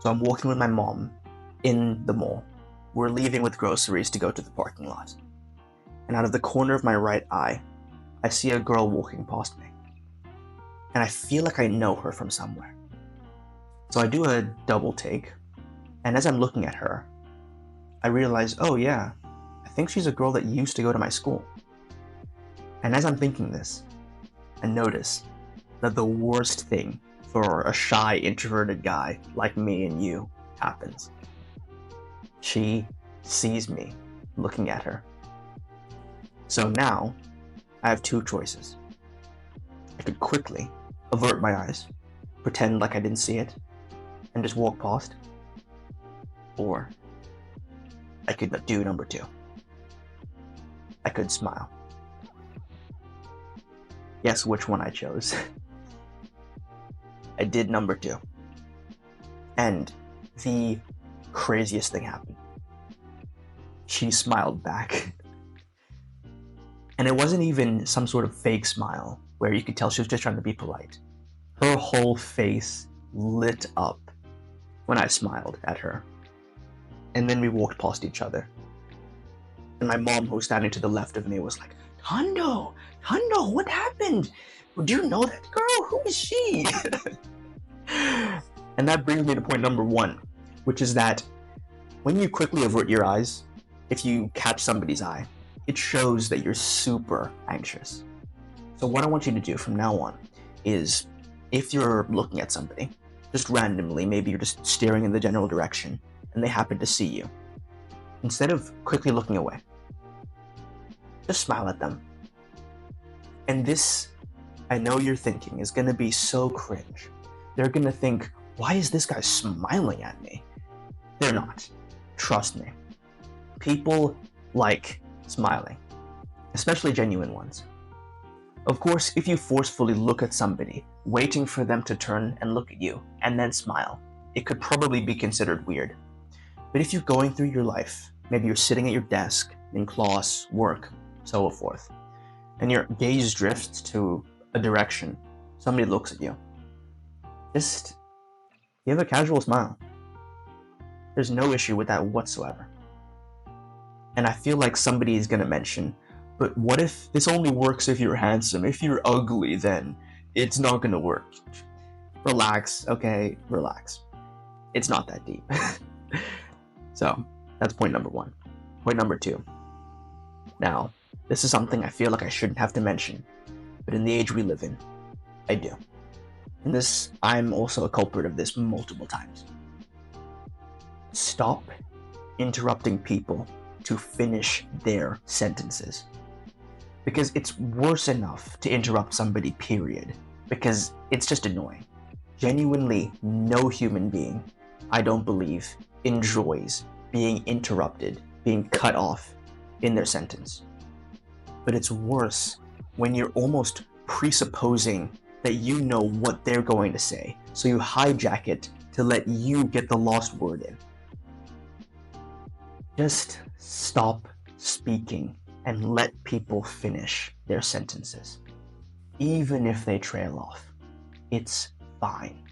So I'm walking with my mom in the mall. We're leaving with groceries to go to the parking lot. And out of the corner of my right eye, I see a girl walking past me. And I feel like I know her from somewhere. So I do a double take, and as I'm looking at her, I realize, oh yeah, I think she's a girl that used to go to my school. And as I'm thinking this, I notice that the worst thing for a shy, introverted guy like me and you happens. She sees me looking at her. So now, I have two choices. I could quickly avert my eyes, pretend like I didn't see it, and just walk past. Or I could do number two. I could smile. Guess which one I chose. I did number two. And the craziest thing happened. She smiled back. And it wasn't even some sort of fake smile where you could tell she was just trying to be polite. Her whole face lit up when I smiled at her. And then we walked past each other. And my mom, who was standing to the left of me, was like, Tondo, what happened? Do you know that girl? Who is she? And that brings me to point number one, which is that when you quickly avert your eyes, if you catch somebody's eye, it shows that you're super anxious. So what I want you to do from now on is, if you're looking at somebody, just randomly, maybe you're just staring in the general direction, and they happen to see you, instead of quickly looking away, just smile at them. And this, I know you're thinking, is going to be so cringe. They're going to think, why is this guy smiling at me? They're not. Trust me. People like smiling, especially genuine ones. Of course, if you forcefully look at somebody, waiting for them to turn and look at you, and then smile, it could probably be considered weird. But if you're going through your life, maybe you're sitting at your desk, in class, work, so forth, and your gaze drifts to a direction, somebody looks at you, just give a casual smile. There's no issue with that whatsoever. And I feel like somebody is going to mention, but what if this only works if you're handsome? If you're ugly, then it's not going to work. Relax, okay? Relax. It's not that deep. So, that's point number one. Point number two. Now, this is something I feel like I shouldn't have to mention, but in the age we live in, I do. And this, I'm also a culprit of this multiple times. Stop interrupting people to finish their sentences. Because it's worse enough to interrupt somebody, period, because it's just annoying. Genuinely, no human being, I don't believe, enjoys being interrupted, being cut off in their sentence. But it's worse when you're almost presupposing that you know what they're going to say, so you hijack it to let you get the last word in. Just stop speaking and let people finish their sentences. Even if they trail off, it's fine.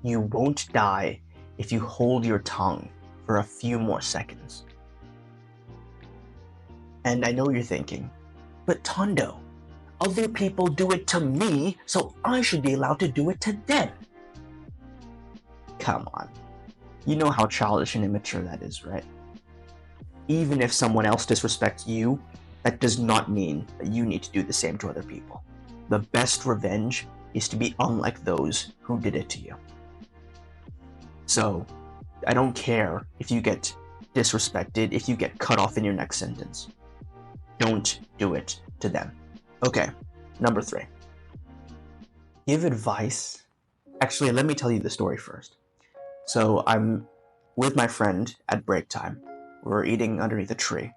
You won't die if you hold your tongue for a few more seconds. And I know you're thinking, but Tondo, other people do it to me, so I should be allowed to do it to them. Come on. You know how childish and immature that is, right? Even if someone else disrespects you, that does not mean that you need to do the same to other people. The best revenge is to be unlike those who did it to you. So, I don't care if you get disrespected, if you get cut off in your next sentence. Don't do it to them. Okay, number 3. Give advice. Actually, let me tell you the story first. So, I'm with my friend at break time. We're eating underneath a tree.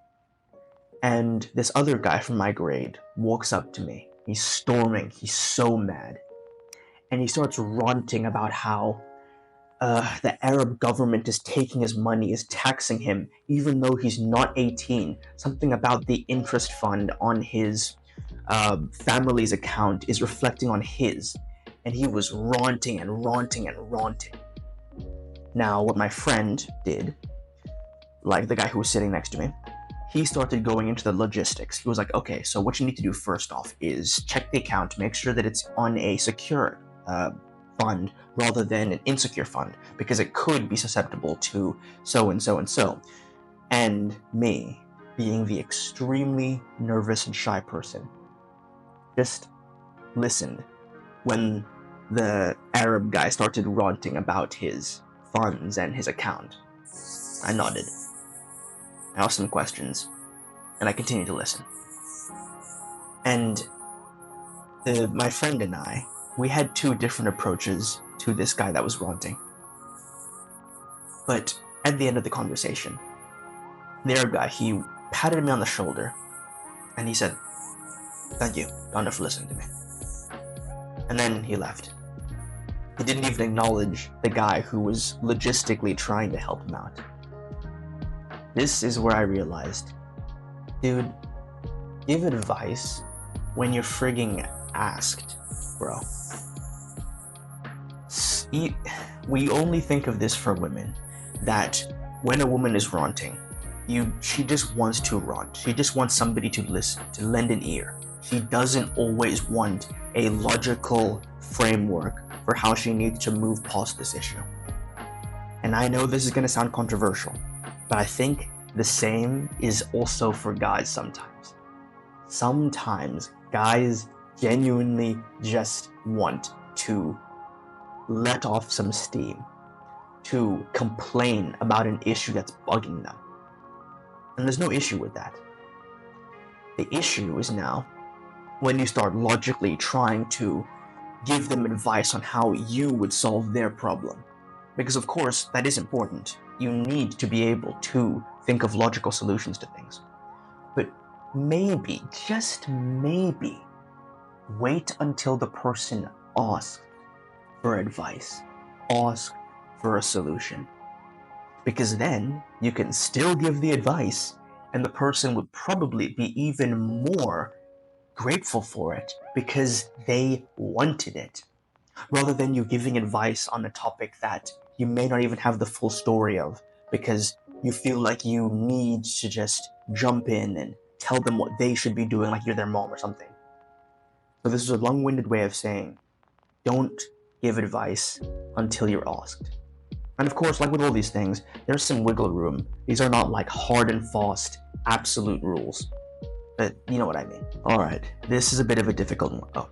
And this other guy from my grade walks up to me. He's storming. He's so mad. And he starts ranting about how the Arab government is taking his money, is taxing him, even though he's not 18. Something about the interest fund on his family's account is reflecting on his. And he was ranting and ranting and ranting. Now, what my friend did, like the guy who was sitting next to me, he started going into the logistics. He was like, okay, so what you need to do first off is check the account, make sure that it's on a secure fund rather than an insecure fund, because it could be susceptible to so and so and so. And me, being the extremely nervous and shy person, just listened when the Arab guy started ranting about his funds and his account. I nodded. I asked some questions, and I continued to listen. And my friend and I, we had two different approaches to this guy that was ranting. But at the end of the conversation, the Arab guy, he patted me on the shoulder, and he said, "Thank you, Donna, for listening to me." And then he left. He didn't even acknowledge the guy who was logistically trying to help him out. This is where I realized, dude, give advice when you're frigging asked, bro. We only think of this for women, that when a woman is ranting, she just wants to rant. She just wants somebody to listen, to lend an ear. She doesn't always want a logical framework for how she needs to move past this issue. And I know this is going to sound controversial, but I think the same is also for guys sometimes. Sometimes guys genuinely just want to let off some steam, to complain about an issue that's bugging them. And there's no issue with that. The issue is now when you start logically trying to give them advice on how you would solve their problem. Because of course, that is important. You need to be able to think of logical solutions to things. But maybe, just maybe, wait until the person asks for advice, ask for a solution. Because then you can still give the advice, and the person would probably be even more grateful for it because they wanted it, rather than you giving advice on a topic that you may not even have the full story of, because you feel like you need to just jump in and tell them what they should be doing, like you're their mom or something. So this is a long-winded way of saying, don't give advice until you're asked. And of course, like with all these things, there's some wiggle room. These are not like hard and fast, absolute rules. But you know what I mean. Alright, this is a bit of a difficult one. Oh,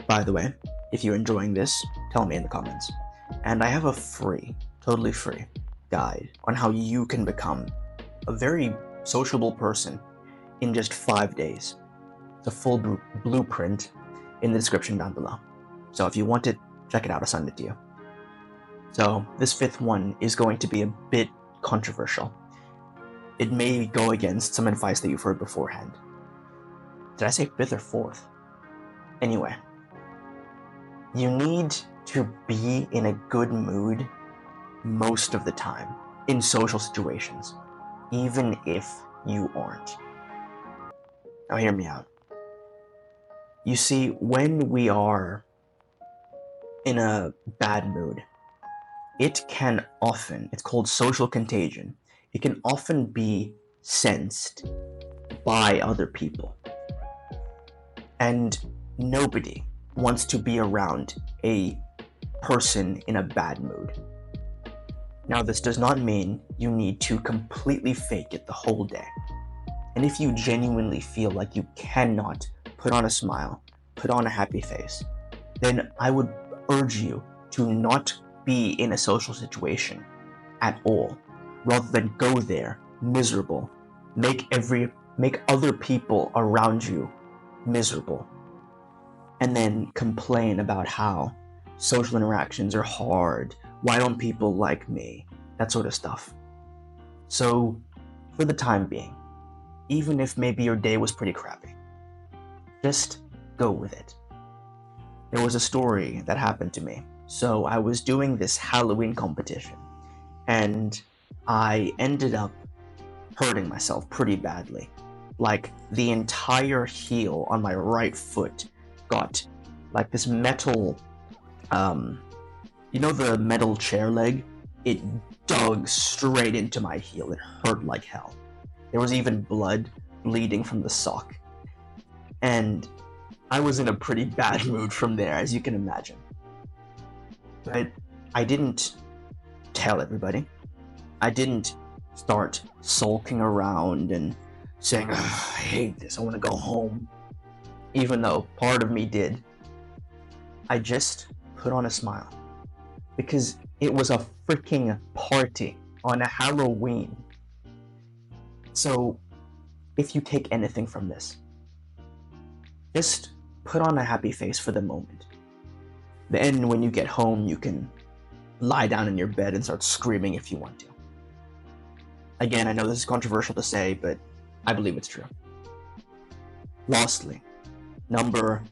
by the way, if you're enjoying this, tell me in the comments. And I have a free, totally free, guide on how you can become a very sociable person in just 5 days. It's a full blueprint in the description down below. So if you want it, check it out, I'll send it to you. So this fifth one is going to be a bit controversial. It may go against some advice that you've heard beforehand. Did I say fifth or fourth? Anyway, you need to be in a good mood most of the time in social situations, even if you aren't. Now hear me out. You see, when we are in a bad mood, it can often, it's called social contagion, it can often be sensed by other people. And nobody wants to be around a person in a bad mood. Now, this does not mean you need to completely fake it the whole day. And if you genuinely feel like you cannot put on a smile, put on a happy face, then I would urge you to not be in a social situation at all, rather than go there miserable, make other people around you miserable, and then complain about how social interactions are hard, why don't people like me, that sort of stuff. So for the time being, even if maybe your day was pretty crappy, just go with it. There was a story that happened to me. So I was doing this Halloween competition, and I ended up hurting myself pretty badly. Like, the entire heel on my right foot got like this metal, you know the metal chair leg? it dug straight into my heel. It hurt like hell. There was even blood bleeding from the sock. And I was in a pretty bad mood from there, as you can imagine. But I didn't tell everybody. I didn't start sulking around and saying, I hate this, I want to go home. Even though part of me did. I just put on a smile. Because it was a freaking party on a Halloween. So, if you take anything from this, just put on a happy face for the moment. Then when you get home, you can lie down in your bed and start screaming if you want to. Again, I know this is controversial to say, but I believe it's true. Lastly, number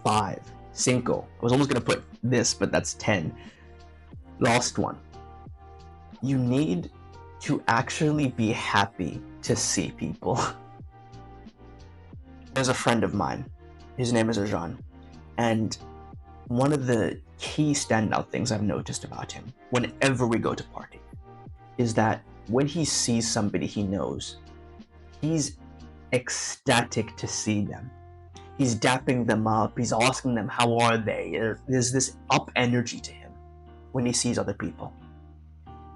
5, cinco. I was almost going to put this, but that's 10. Last one. You need to actually be happy to see people. There's a friend of mine. His name is Arjan. And one of the key standout things I've noticed about him, whenever we go to party, is that when he sees somebody he knows, he's ecstatic to see them. He's dapping them up. He's asking them, how are they? There's this up energy to him when he sees other people.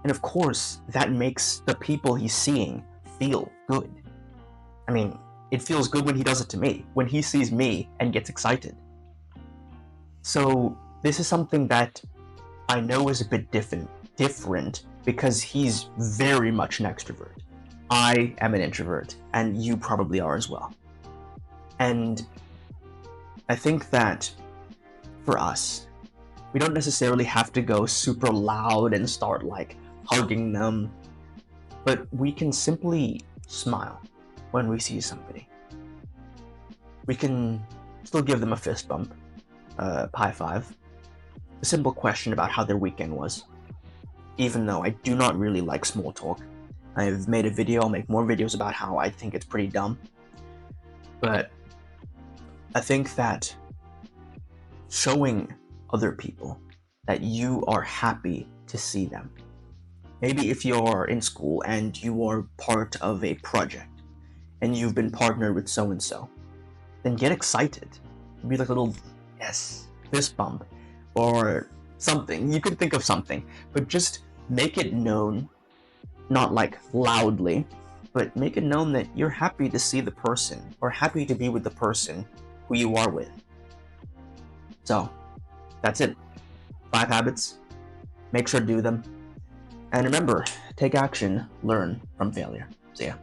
And of course, that makes the people he's seeing feel good. I mean, it feels good when he does it to me, when he sees me and gets excited. So this is something that I know is a bit different because he's very much an extrovert. I am an introvert, and you probably are as well. And I think that for us, we don't necessarily have to go super loud and start like hugging them, but we can simply smile when we see somebody. We can still give them a fist bump, high five, a simple question about how their weekend was. Even though I do not really like small talk. I've made a video, I'll make more videos about how I think it's pretty dumb. But I think that showing other people that you are happy to see them. Maybe if you're in school and you are part of a project and you've been partnered with so-and-so, then get excited. Be like a little, yes, fist bump or something. You can think of something, but just make it known, not like loudly, but make it known that you're happy to see the person or happy to be with the person who you are with. So, that's it. 5 habits. Make sure to do them. And remember, take action, learn from failure. See ya.